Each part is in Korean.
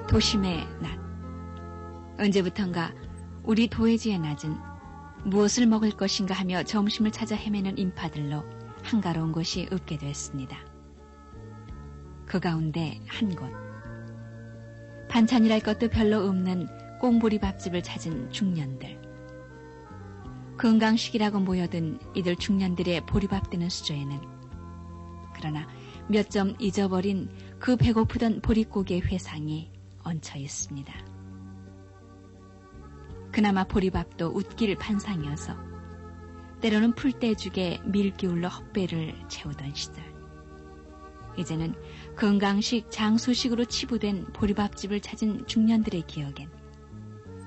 도심의 낮. 언제부턴가 우리 도해지의 낮은 무엇을 먹을 것인가 하며 점심을 찾아 헤매는 인파들로 한가로운 곳이 없게 됐습니다. 그 가운데 한 곳. 반찬이랄 것도 별로 없는 꽁보리밥집을 찾은 중년들. 건강식이라고 모여든 이들 중년들의 보리밥 드는 수조에는 그러나 몇 점 잊어버린 그 배고프던 보릿고기의 회상이 얹혀 있습니다. 그나마 보리밥도 웃길 판상이어서 때로는 풀떼죽에 밀기울로 헛배를 채우던 시절. 이제는 건강식, 장수식으로 치부된 보리밥집을 찾은 중년들의 기억엔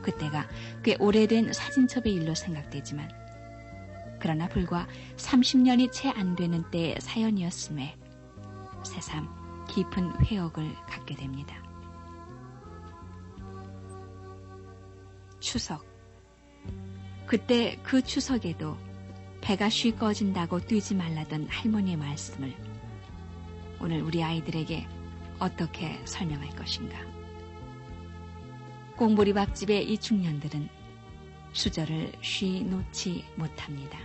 그때가 꽤 오래된 사진첩의 일로 생각되지만 그러나 불과 30년이 채 안 되는 때의 사연이었음에 새삼 깊은 회억을 갖게 됩니다. 추석. 그때 그 추석에도 배가 쉬 꺼진다고 뛰지 말라던 할머니의 말씀을 오늘 우리 아이들에게 어떻게 설명할 것인가. 꽁보리밥집의 이 중년들은 수저를 쉬 놓지 못합니다.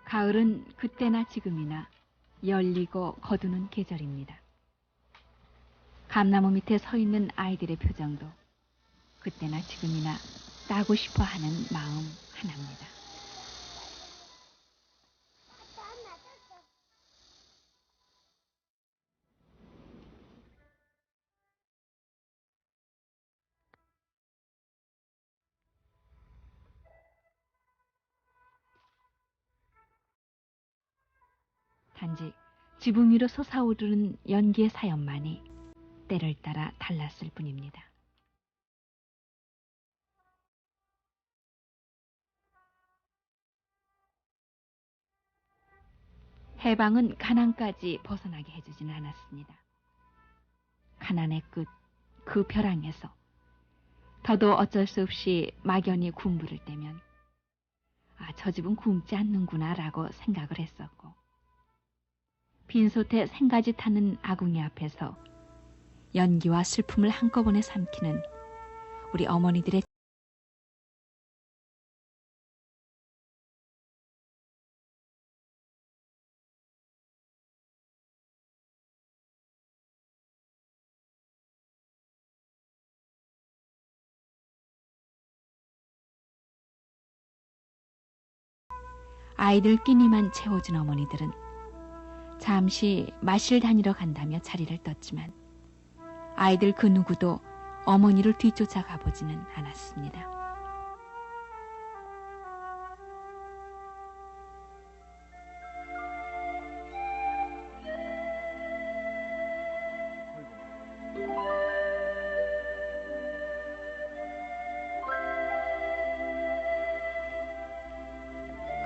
가을은 그때나 지금이나 열리고 거두는 계절입니다. 감나무 밑에 서 있는 아이들의 표정도 그때나 지금이나 따고 싶어 하는 마음 하나입니다. 단지 지붕 위로 솟아오르는 연기의 사연만이 때를 따라 달랐을 뿐입니다. 해방은 가난까지 벗어나게 해주지는 않았습니다. 가난의 끝, 그 벼랑에서 더도 어쩔 수 없이 막연히 굶부를 때면 저 집은 굶지 않는구나 라고 생각을 했었고 빈솥에 생가지 타는 아궁이 앞에서 연기와 슬픔을 한꺼번에 삼키는 우리 어머니들의 아이들 끼니만 채워준 어머니들은 잠시 마실 다니러 간다며 자리를 떴지만 아이들 그 누구도 어머니를 뒤쫓아 가보지는 않았습니다.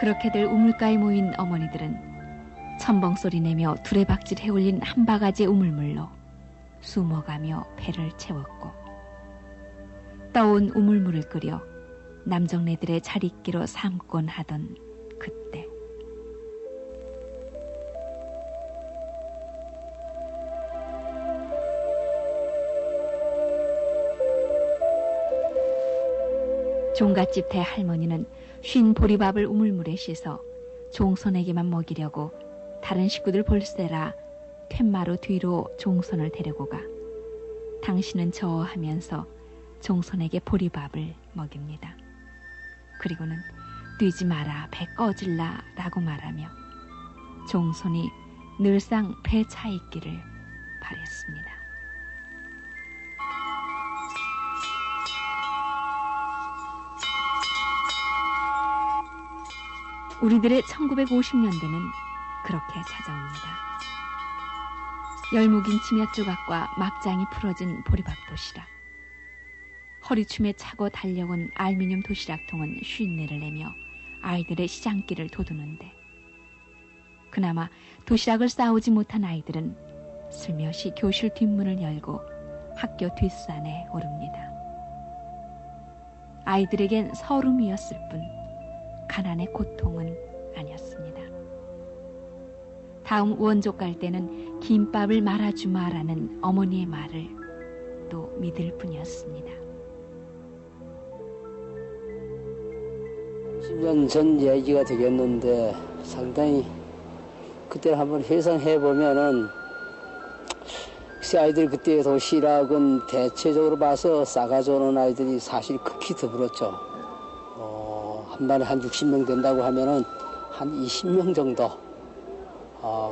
그렇게들 우물가에 모인 어머니들은 첨벙소리 내며 두레박질 해올린 한 바가지 우물물로 숨어가며 배를 채웠고 떠온 우물물을 끓여 남정네들의 자리끼로 삼곤 하던 그때 종갓집 대할머니는 쉰 보리밥을 우물물에 씻어 종손에게만 먹이려고 다른 식구들 볼세라 툇마루 뒤로 종손을 데리고 가 당신은 저 하면서 종손에게 보리밥을 먹입니다. 그리고는 뛰지 마라, 배 꺼질라 라고 말하며 종손이 늘상 배 차 있기를 바랬습니다. 우리들의 1950년대는 그렇게 찾아옵니다. 열무김치 몇 조각과 막장이 풀어진 보리밥 도시락, 허리춤에 차고 달려온 알루미늄 도시락통은 쉰내를 내며 아이들의 시장길을 도두는데, 그나마 도시락을 싸우지 못한 아이들은 슬며시 교실 뒷문을 열고 학교 뒷산에 오릅니다. 아이들에겐 서름이었을 뿐 가난의 고통은 아니었습니다. 다음 원족 갈 때는 김밥을 말아주마라는 어머니의 말을 또 믿을 뿐이었습니다. 10년 전 얘기가 되겠는데 상당히 그때 한번 회상해 보면은 아이들 그때 도시락은 대체적으로 봐서 싸가지 오는 아이들이 사실 극히 드물었죠. 한 반에 한 60명 된다고 하면은 한 20명 정도.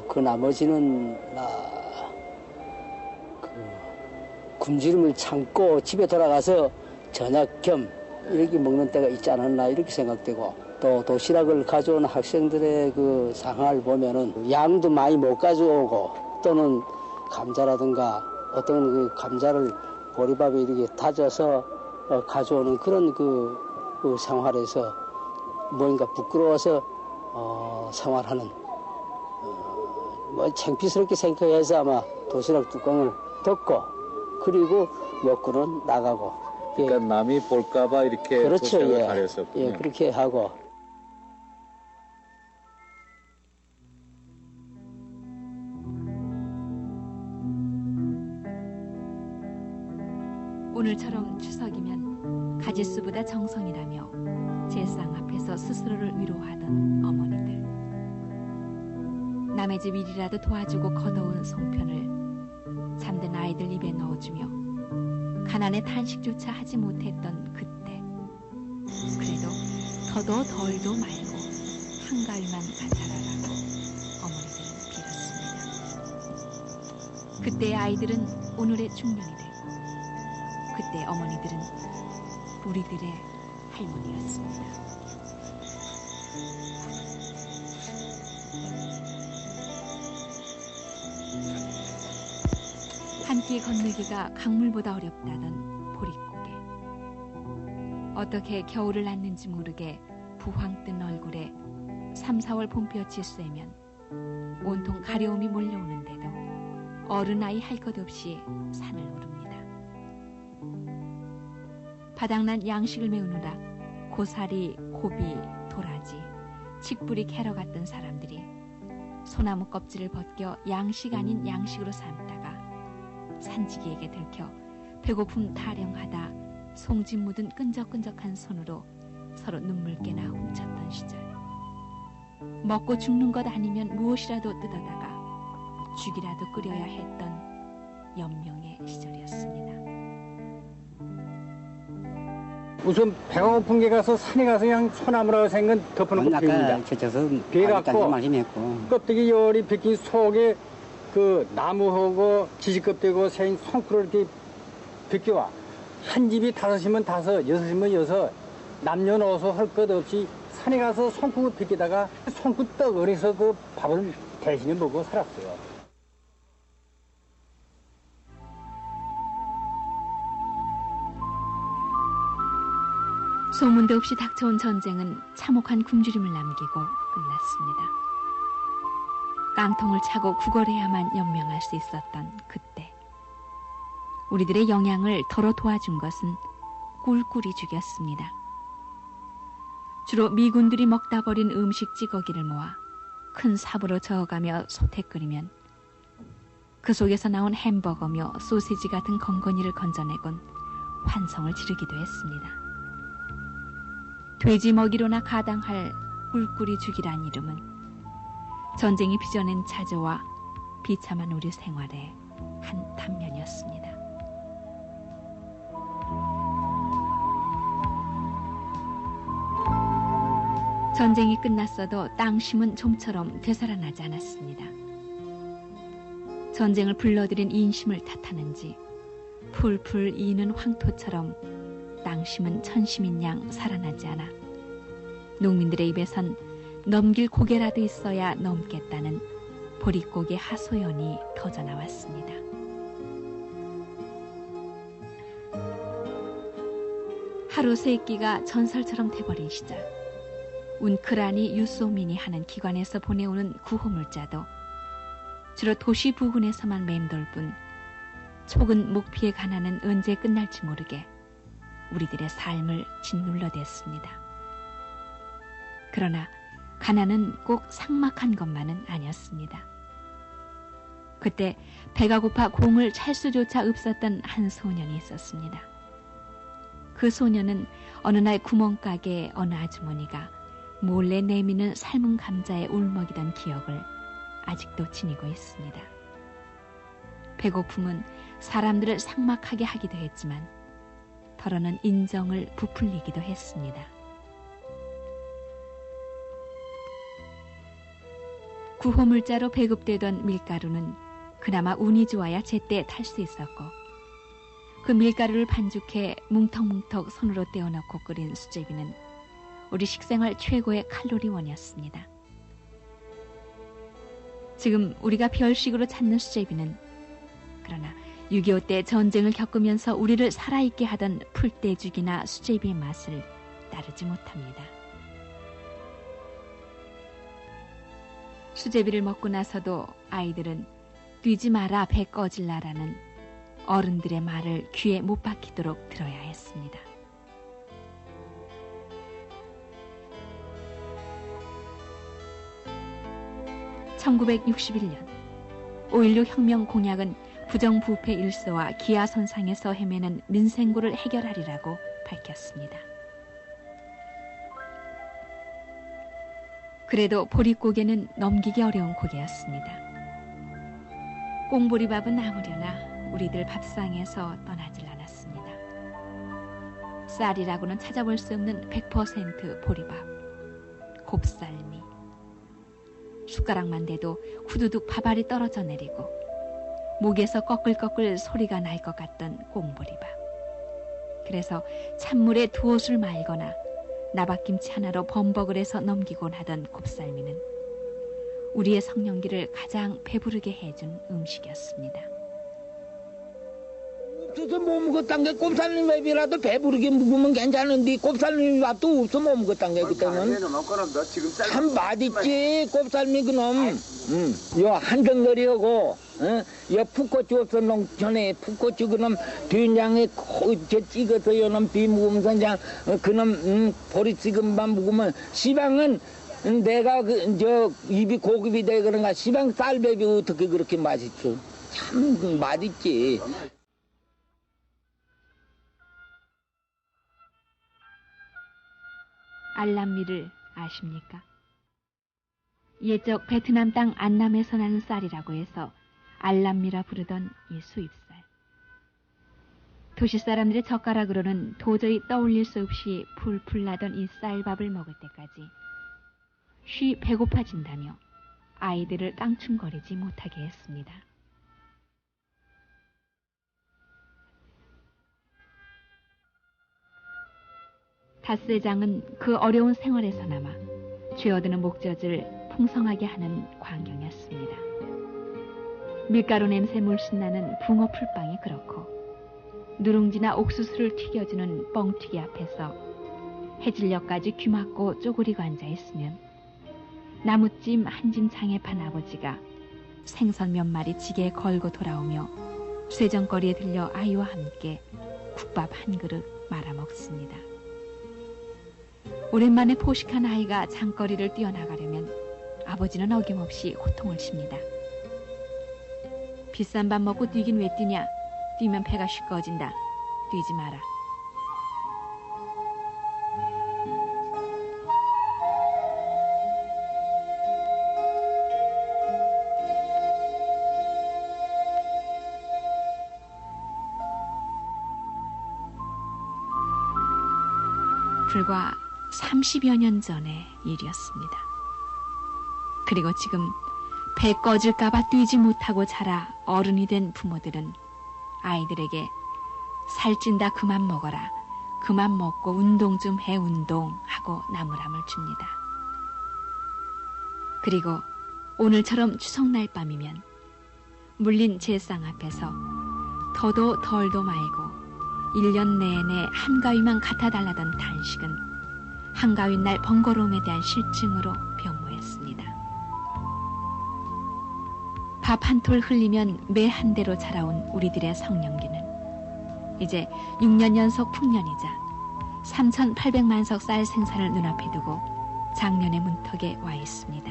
그 나머지는 굶주림을 참고 집에 돌아가서 저녁 겸 이렇게 먹는 때가 있지 않았나 이렇게 생각되고, 또 도시락을 가져온 학생들의 그 상황을 보면은 양도 많이 못 가져오고, 또는 감자라든가 어떤 그 감자를 보리밥에 이렇게 다져서 가져오는 그런 그 생활에서 뭔가 부끄러워서 생활하는, 뭐 창피스럽게 생각해서 아마 도시락 뚜껑을 덮고 그리고 먹고는 나가고. 그러니까 예. 남이 볼까봐 이렇게 그렇죠. 도시락을 예. 가렸었군요. 예, 그렇게 하고. 오늘처럼 추석이면 가짓수보다 정성이라며 제상 앞에서 스스로를 위로하던 어머니들. 남의 집 일이라도 도와주고 걷어온 송편을 잠든 아이들 입에 넣어주며 가난의 탄식조차 하지 못했던 그때, 그래도 더도 덜도 말고 한가위만 가져라라고 어머니들은 빌었습니다. 그때의 아이들은 오늘의 중년이 되고, 그때 어머니들은 우리들의 할머니였습니다. 한 끼 건네기가 강물보다 어렵다던 보릿고개. 어떻게 겨울을 났는지 모르게 부황 뜬 얼굴에 3, 4월 봄볕이 쐬면 온통 가려움이 몰려오는데도 어른아이 할 것 없이 산을 오릅니다. 바닥난 양식을 메우느라 고사리, 고비, 도라지, 칡뿌리 캐러 갔던 사람들이 소나무 껍질을 벗겨 양식 아닌 양식으로 삶다가 산지기에게 들켜 배고픔 타령하다 송진 묻은 끈적끈적한 손으로 서로 눈물깨나 훔쳤던 시절. 먹고 죽는 것 아니면 무엇이라도 뜯어다가 죽이라도 끓여야 했던 연명의 시절이었습니다. 우선 배가 고픈 게 가서 산에 가서 그냥 소나무라고 생긴 덮어놓고 비웁니다. 비워갖고 껍데기 열이 벗긴 속에 그 나무하고 지지껍데기고 생긴 손크를 이렇게 벗겨와. 한 집이 5이면 5, 6이면 6, 남녀노소 할 것 없이 산에 가서 손국을 벗기다가 손국 떡을해서 그 밥을 대신에 먹고 살았어요. 소문도 없이 닥쳐온 전쟁은 참혹한 굶주림을 남기고 끝났습니다. 깡통을 차고 구걸해야만 연명할 수 있었던 그때, 우리들의 영양을 덜어 도와준 것은 꿀꿀이 죽였습니다. 주로 미군들이 먹다 버린 음식 찌꺼기를 모아 큰 삽으로 저어가며 소태 끓이면 그 속에서 나온 햄버거며 소시지 같은 건건이를 건져내곤 환성을 지르기도 했습니다. 돼지 먹이로나 가당할 꿀꿀이 죽이란 이름은 전쟁이 빚어낸 차저와 비참한 우리 생활의 한 단면이었습니다. 전쟁이 끝났어도 땅심은 좀처럼 되살아나지 않았습니다. 전쟁을 불러들인 인심을 탓하는지 풀풀 이는 황토처럼 땅심은 천심인 양 살아나지 않아 농민들의 입에선 넘길 고개라도 있어야 넘겠다는 보릿고개 하소연이 터져나왔습니다. 하루 세 끼가 전설처럼 돼버린 시절, 운크라니 유소민이 하는 기관에서 보내오는 구호물자도 주로 도시 부근에서만 맴돌 뿐 촉은 목피의 가난은 언제 끝날지 모르게 우리들의 삶을 짓눌러댔습니다. 그러나 가난은 꼭 삭막한 것만은 아니었습니다. 그때 배가 고파 공을 찰 수조차 없었던 한 소년이 있었습니다. 그 소년은 어느 날 구멍가게의 어느 아주머니가 몰래 내미는 삶은 감자에 울먹이던 기억을 아직도 지니고 있습니다. 배고픔은 사람들을 삭막하게 하기도 했지만 털어는 인정을 부풀리기도 했습니다. 구호물자로 배급되던 밀가루는 그나마 운이 좋아야 제때 탈 수 있었고 그 밀가루를 반죽해 뭉텅뭉텅 손으로 떼어넣고 끓인 수제비는 우리 식생활 최고의 칼로리원이었습니다. 지금 우리가 별식으로 찾는 수제비는 그러나 6.25 때 전쟁을 겪으면서 우리를 살아있게 하던 풀떼죽이나 수제비의 맛을 따르지 못합니다. 수제비를 먹고 나서도 아이들은 뛰지 마라 배 꺼질라라는 어른들의 말을 귀에 못 박히도록 들어야 했습니다. (1961년) 5.16 혁명 공약은 부정부패 일서와 기아선상에서 헤매는 민생고를 해결하리라고 밝혔습니다. 그래도 보릿고개는 넘기기 어려운 고개였습니다. 꽁보리밥은 아무려나 우리들 밥상에서 떠나질 않았습니다. 쌀이라고는 찾아볼 수 없는 100% 보리밥, 곱살미, 숟가락만 대도 후두둑 밥알이 떨어져 내리고 목에서 꺼끌꺼끌 소리가 날 것 같던 꽁보리밥. 그래서 찬물에 두옷을 말거나 나박김치 하나로 범벅을 해서 넘기곤 하던 곱살미는 우리의 성령기를 가장 배부르게 해준 음식이었습니다. 없어서 못 먹었단 게 곱살미 밥이라도 배부르게 먹으면 괜찮은데 곱살미 밥도 없어 못 먹었단 게 그때는 참 맛있지 곱살미 그놈. 요 한정거리하고 요 풋고추 없어 농촌에 풋고추 그놈 된장에 저 찍어서 요놈 비 먹으면서 그냥 그놈 보리지금만 먹으면 시방은 내가 저 입이 고급이 돼 그런가 시방 쌀밥이 어떻게 그렇게 맛있어. 참 맛있지. 알람미를 아십니까? 옛적 베트남 땅 안남에서 나는 쌀이라고 해서 알람미라 부르던 이 수입쌀. 도시 사람들의 젓가락으로는 도저히 떠올릴 수 없이 풀풀 나던 이 쌀밥을 먹을 때까지 쉬 배고파진다며 아이들을 깡충거리지 못하게 했습니다. 닷새장은 그 어려운 생활에서나마 죄어드는 목젖을 풍성하게 하는 광경이었습니다. 밀가루 냄새 물씬 나는 붕어 풀빵이 그렇고 누룽지나 옥수수를 튀겨주는 뻥튀기 앞에서 해질녘까지 귀 막고 쪼그리고 앉아있으면 나무찜 한 짐 장에 판 아버지가 생선 몇 마리 지게에 걸고 돌아오며 쇠정거리에 들려 아이와 함께 국밥 한 그릇 말아먹습니다. 오랜만에 포식한 아이가 장거리를 뛰어나가려면 아버지는 어김없이 호통을 칩니다. 비싼 밥 먹고 뛰긴 왜 뛰냐? 뛰면 배가 씩 꺼진다. 뛰지 마라. 불과 30여 년 전의 일이었습니다. 그리고 지금 배 꺼질까봐 뛰지 못하고 자라 어른이 된 부모들은 아이들에게 살찐다 그만 먹어라, 그만 먹고 운동 좀 해 운동하고 나무람을 줍니다. 그리고 오늘처럼 추석날 밤이면 물린 제상 앞에서 더도 덜도 말고 1년 내내 한가위만 갖다 달라던 단식은 한가위 날 번거로움에 대한 실증으로 변모했습니다. 밥 한 톨 흘리면 매 한 대로 자라온 우리들의 성령기는 이제 6년 연속 풍년이자 3,800만석 쌀 생산을 눈앞에 두고 작년의 문턱에 와 있습니다.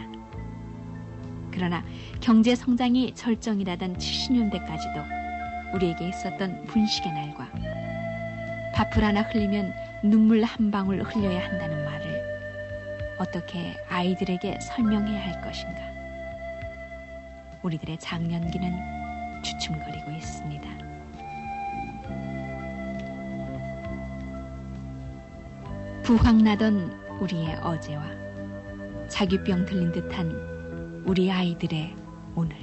그러나 경제 성장이 절정이라던 70년대까지도 우리에게 있었던 분식의 날과 밥풀 하나 흘리면 눈물 한 방울 흘려야 한다는 말을 어떻게 아이들에게 설명해야 할 것인가. 우리들의 작년기는 주춤거리고 있습니다. 부황나던 우리의 어제와 자규병 들린 듯한 우리 아이들의 오늘.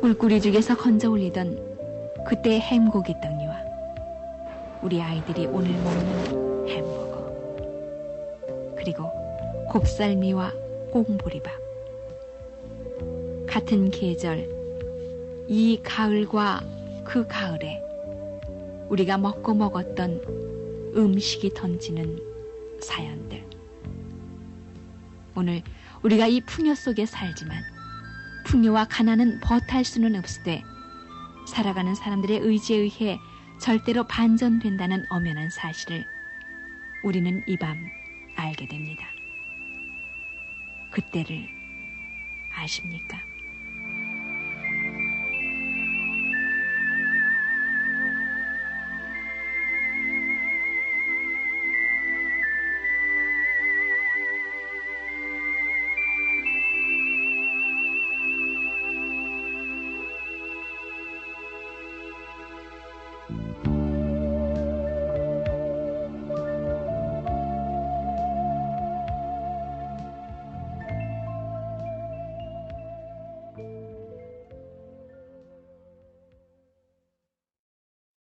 꿀꿀이죽에서 건져 올리던 그때의 햄고기 떡니와 우리 아이들이 오늘 먹는 햄버거, 그리고 곱살미와 꽁보리밥. 같은 계절, 이 가을과 그 가을에 우리가 먹고 먹었던 음식이 던지는 사연들. 오늘 우리가 이 풍요 속에 살지만 풍요와 가난은 버탈 수는 없으되 살아가는 사람들의 의지에 의해 절대로 반전된다는 엄연한 사실을 우리는 이 밤 알게 됩니다. 그때를 아십니까?